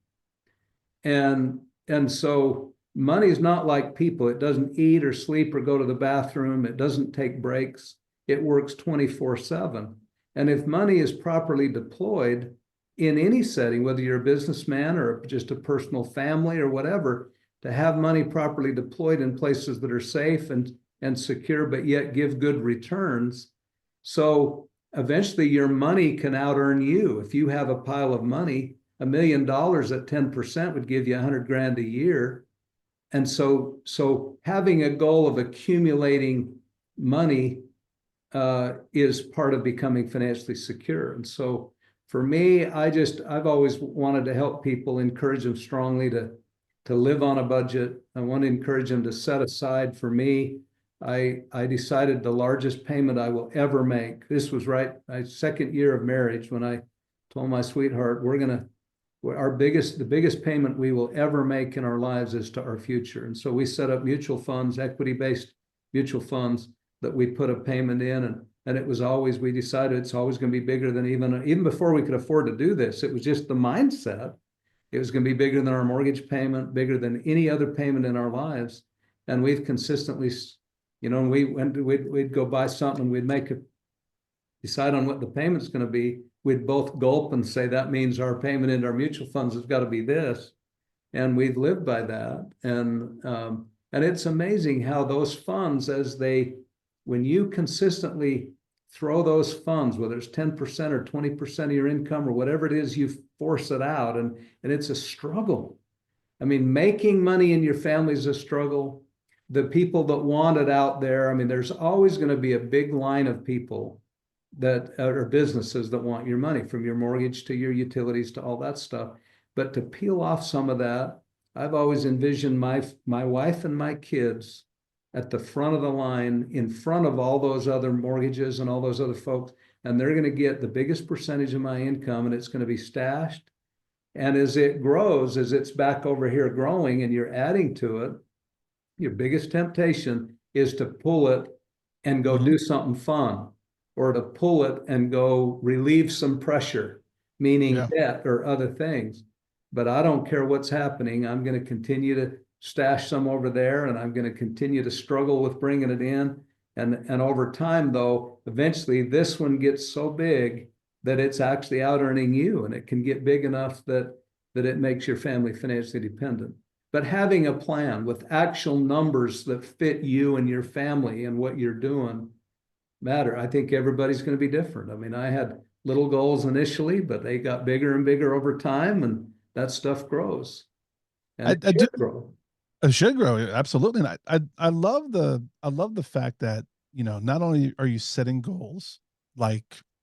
And so money is not like people. It doesn't eat or sleep or go to the bathroom. It doesn't take breaks. It works 24/7. And if money is properly deployed in any setting, whether you're a businessman or just a personal family or whatever, to have money properly deployed in places that are safe and secure, but yet give good returns. So eventually your money can out earn you. If you have a pile of money, $1 million at 10% would give you 100 grand a year. And so having a goal of accumulating money is part of becoming financially secure. And so for me, I've always wanted to help people, encourage them strongly to live on a budget. I want to encourage them to set aside. For me, I decided the largest payment I will ever make. This was right my second year of marriage when I told my sweetheart, the biggest payment we will ever make in our lives is to our future. And so we set up mutual funds, equity-based mutual funds that we put a payment in. And it was always, we decided it's always going to be bigger than even before we could afford to do this. It was just the mindset. It was going to be bigger than our mortgage payment, bigger than any other payment in our lives. And we've consistently, we'd go buy something, we'd decide on what the payment's going to be. We'd both gulp and say, that means our payment into our mutual funds has got to be this. And we've lived by that. And it's amazing how those funds, when you consistently throw those funds, whether it's 10% or 20% of your income or whatever it is, you force it out. And it's a struggle. I mean, making money in your family is a struggle. The people that want it out there, I mean, there's always going to be a big line of people that are businesses that want your money, from your mortgage to your utilities to all that stuff. But to peel off some of that, I've always envisioned my wife and my kids at the front of the line, in front of all those other mortgages and all those other folks, and they're going to get the biggest percentage of my income, and it's going to be stashed. And as it grows, as it's back over here growing and you're adding to it, your biggest temptation is to pull it and go do something fun, or to pull it and go relieve some pressure, meaning debt or other things. But I don't care what's happening. I'm going to continue to stash some over there, and I'm going to continue to struggle with bringing it in. And over time, though, eventually this one gets so big that it's actually out earning you, and it can get big enough that it makes your family financially dependent. But having a plan with actual numbers that fit you and your family and what you're doing matter. I think everybody's going to be different. I mean, I had little goals initially, but they got bigger and bigger over time, and that stuff grows. And it should grow. It should grow, absolutely. And I love the fact that, not only are you setting goals,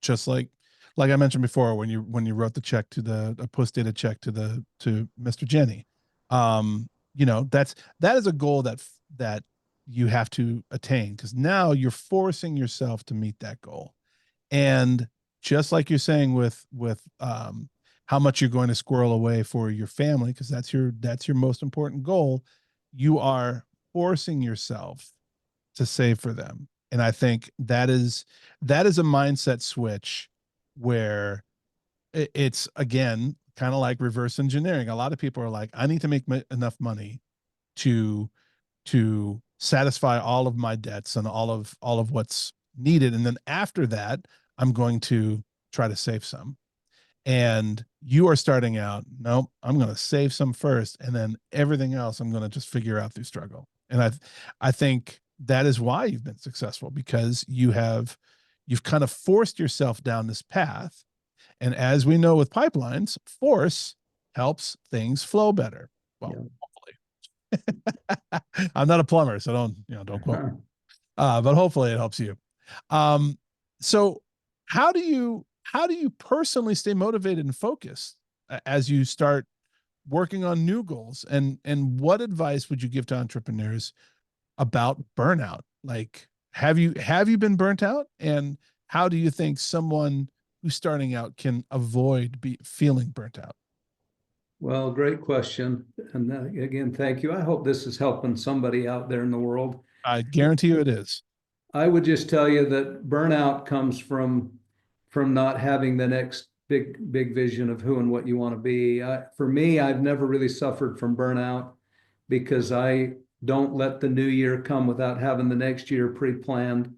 just like I mentioned before, when you wrote the check a post-dated check to Mr. Jenny, that is a goal that you have to attain, because now you're forcing yourself to meet that goal. And just like you're saying with how much you're going to squirrel away for your family, because that's your most important goal, you are forcing yourself to save for them. And I think that is a mindset switch where it's, again, kind of like reverse engineering. A lot of people are like, I need to make enough money to satisfy all of my debts and all of what's needed, and then after that I'm going to try to save some. And you are starting out, no, I'm going to save some first, and then everything else I'm going to just figure out through struggle. And I think that is why you've been successful, because you've kind of forced yourself down this path. And as we know with pipelines, force helps things flow better. Well, hopefully. I'm not a plumber, so don't quote me. But hopefully it helps you. So how do you personally stay motivated and focused as you start working on new goals? And what advice would you give to entrepreneurs about burnout? Like, have you been burnt out? And how do you think someone who's starting out can avoid feeling burnt out? Well, great question. And again, thank you. I hope this is helping somebody out there in the world. I guarantee you it is. I would just tell you that burnout comes from not having the next big vision of who and what you want to be. For me, I've never really suffered from burnout, because I don't let the new year come without having the next year pre-planned.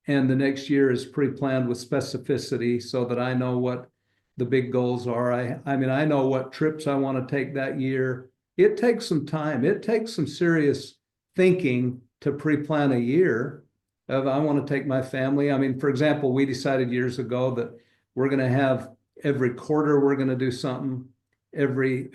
And the next year is pre-planned with specificity, so that I know what the big goals are. I mean, I know what trips I want to take that year. It takes some time. It takes some serious thinking to pre-plan a year. of I want to take my family. I mean, for example, we decided years ago that we're going to have every quarter we're going to do something. Every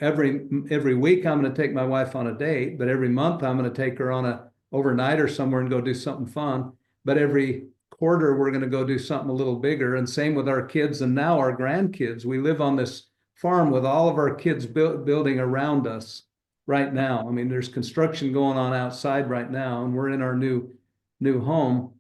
week I'm going to take my wife on a date, but every month I'm going to take her on a overnight or somewhere and go do something fun. But every quarter we're going to go do something a little bigger. And same with our kids and now our grandkids. We live on this farm with all of our kids building around us right now. I mean, there's construction going on outside right now, and we're in our new home.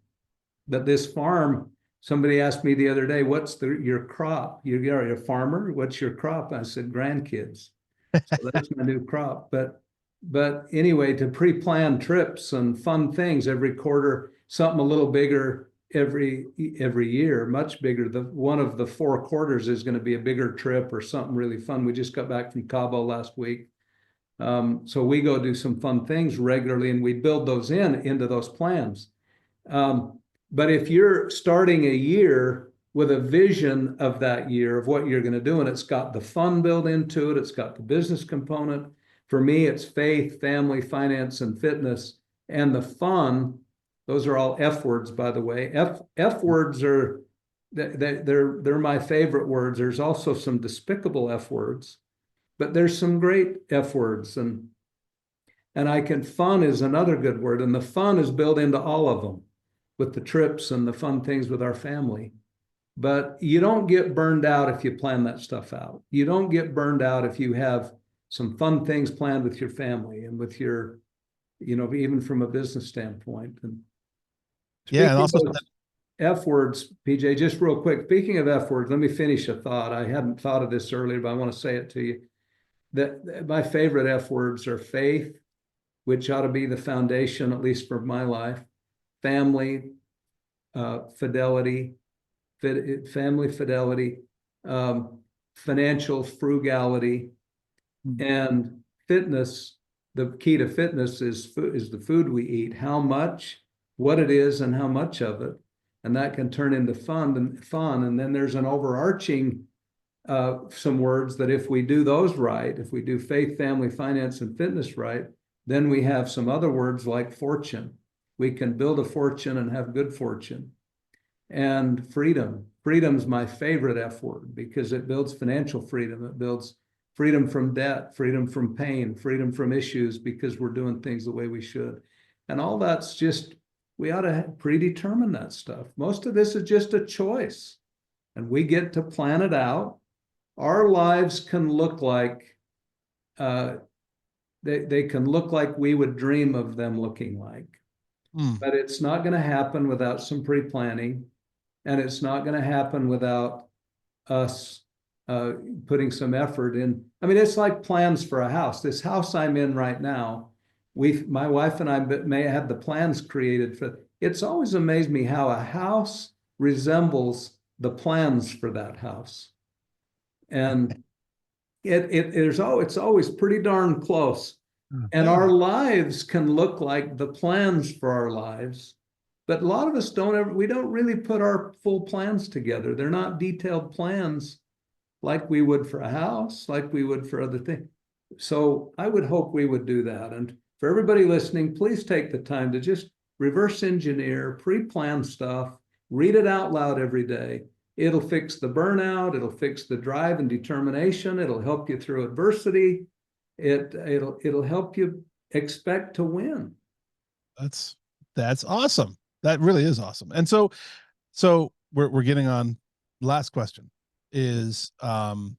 But this farm, somebody asked me the other day, "What's your crop? You're a farmer. What's your crop?" I said, "Grandkids." So that's my new crop. But anyway, to pre-plan trips and fun things every quarter, something a little bigger every year, much bigger. One of the 4 quarters is going to be a bigger trip or something really fun. We just got back from Cabo last week. So we go do some fun things regularly, and we build those into those plans. But if you're starting a year with a vision of that year of what you're going to do, and it's got the fun built into it, it's got the business component. For me, it's faith, family, finance, and fitness. And the fun, those are all F words, by the way. F words are they're my favorite words. There's also some despicable F words, but there's some great F words. And fun is another good word. And the fun is built into all of them with the trips and the fun things with our family. But you don't get burned out if you plan that stuff out. You don't get burned out if you have some fun things planned with your family and with your, even from a business standpoint. And yeah, and also F words, PJ, just real quick, speaking of F words, let me finish a thought. I hadn't thought of this earlier, but I want to say it to you. That my favorite F words are faith, which ought to be the foundation, at least for my life, family, fidelity, financial frugality, and fitness. The key to fitness is the food we eat, how much, what it is, and how much of it. And that can turn into fun. And then there's an overarching some words that if we do those right, if we do faith, family, finance, and fitness right, then we have some other words like fortune. We can build a fortune and have good fortune. And freedom. Freedom's my favorite F word because it builds financial freedom. It builds freedom from debt, freedom from pain, freedom from issues because we're doing things the way we should. And all that's just, we ought to predetermine that stuff. Most of this is just a choice. And we get to plan it out. Our lives can look like, they can look like we would dream of them looking like. But it's not going to happen without some pre-planning. And it's not going to happen without us putting some effort in. I mean, it's like plans for a house. This house I'm in right now, my wife and I may have the plans created for. It's always amazed me how a house resembles the plans for that house, and it's always pretty darn close. And our lives can look like the plans for our lives. But a lot of us we don't really put our full plans together. They're not detailed plans like we would for a house, like we would for other things. So I would hope we would do that. And for everybody listening, please take the time to just reverse engineer, pre-plan stuff, read it out loud every day. It'll fix the burnout. It'll fix the drive and determination. It'll help you through adversity. It'll help you expect to win. That's awesome. That really is awesome. And so we're getting on. Last question is, when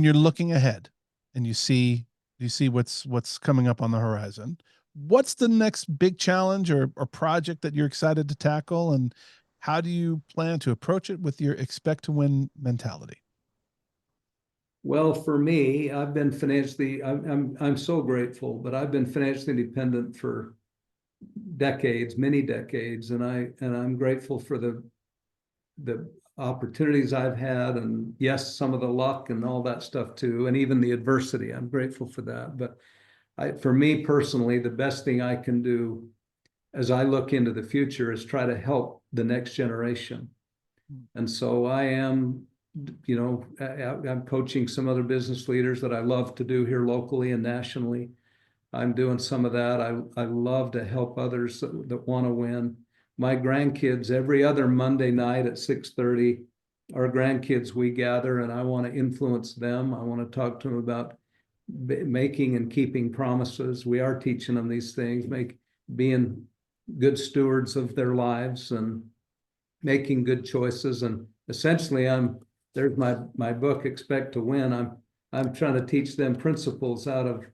you're looking ahead and you see what's coming up on the horizon, what's the next big challenge or project that you're excited to tackle, and how do you plan to approach it with your expect to win mentality? Well, for me, I've been financially, I'm so grateful, but I've been financially independent for decades, many decades, and I'm grateful for the opportunities I've had, and yes, some of the luck and all that stuff too, and even the adversity. I'm grateful for that. But for me personally, the best thing I can do as I look into the future is try to help the next generation. And so I am, I'm coaching some other business leaders that I love to do here locally and nationally. I'm doing some of that. I love to help others that want to win. my grandkids every other Monday night at 6:30. Our grandkids, we gather, and I want to influence them. I want to talk to them about making and keeping promises. We are teaching them these things, being good stewards of their lives and making good choices. And essentially, there's my book, Expect to Win. I'm trying to teach them principles out of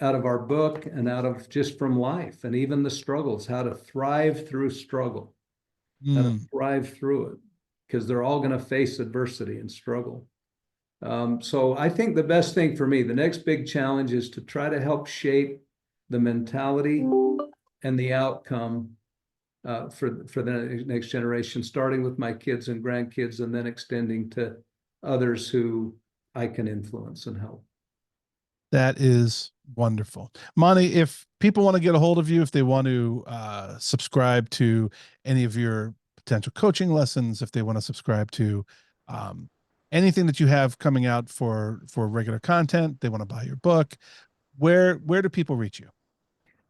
our book and out of just from life and even the struggles, how to thrive through struggle, how to thrive through it, because they're all going to face adversity and struggle. So I think the best thing for me, the next big challenge, is to try to help shape the mentality and the outcome for the next generation, starting with my kids and grandkids, and then extending to others who I can influence and help. That is wonderful. Monte, if people want to get a hold of you, if they want to subscribe to any of your potential coaching lessons, if they want to subscribe to anything that you have coming out for regular content, they want to buy your book, where do people reach you?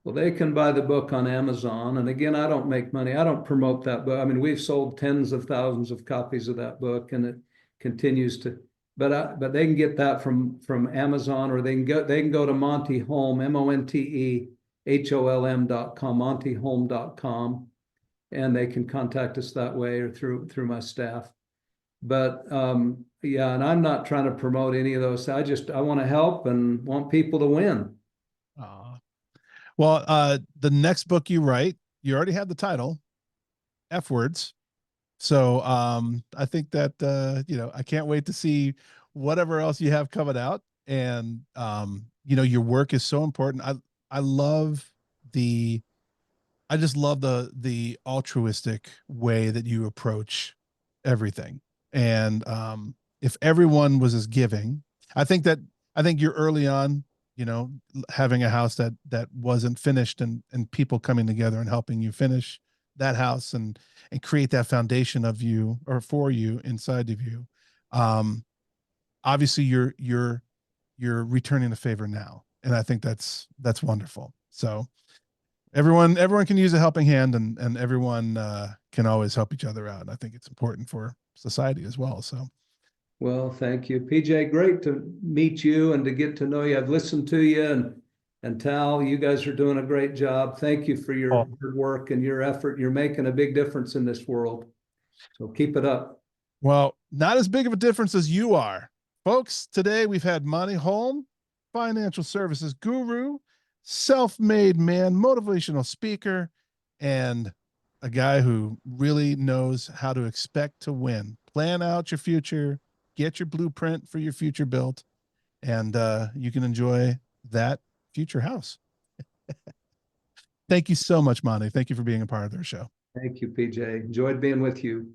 Well, they can buy the book on Amazon. And again, I don't make money. I don't promote that book. I mean, we've sold tens of thousands of copies of that book, and it continues to. But they can get that from Amazon, or they can go to Monte Holm, MonteHolm.com, MonteHolm.com, and they can contact us that way or through my staff. But yeah, and I'm not trying to promote any of those. I want to help and want people to win. Well, the next book you write, you already have the title, F Words. So I think that I can't wait to see whatever else you have coming out. And your work is so important. I love the I just love the altruistic way that you approach everything. And if everyone was as giving, I think that I think you're early on, having a house that wasn't finished, and people coming together and helping you finish that house and create that foundation of you or for you inside of you. Um, Obviously you're returning the favor now. And I think that's wonderful. So everyone can use a helping hand, and everyone can always help each other out. And I think it's important for society as well. So, well, thank you, PJ. Great to meet you and to get to know you. I've listened to you, and Tal, you guys are doing a great job. Thank you for your work and your effort. You're making a big difference in this world. So keep it up. Well, not as big of a difference as you are. Folks, today we've had Monte Holm, financial services guru, self-made man, motivational speaker, and a guy who really knows how to expect to win. Plan out your future, get your blueprint for your future built, and you can enjoy that future house. Thank you so much, Monte. Thank you for being a part of their show. Thank you, PJ. Enjoyed being with you.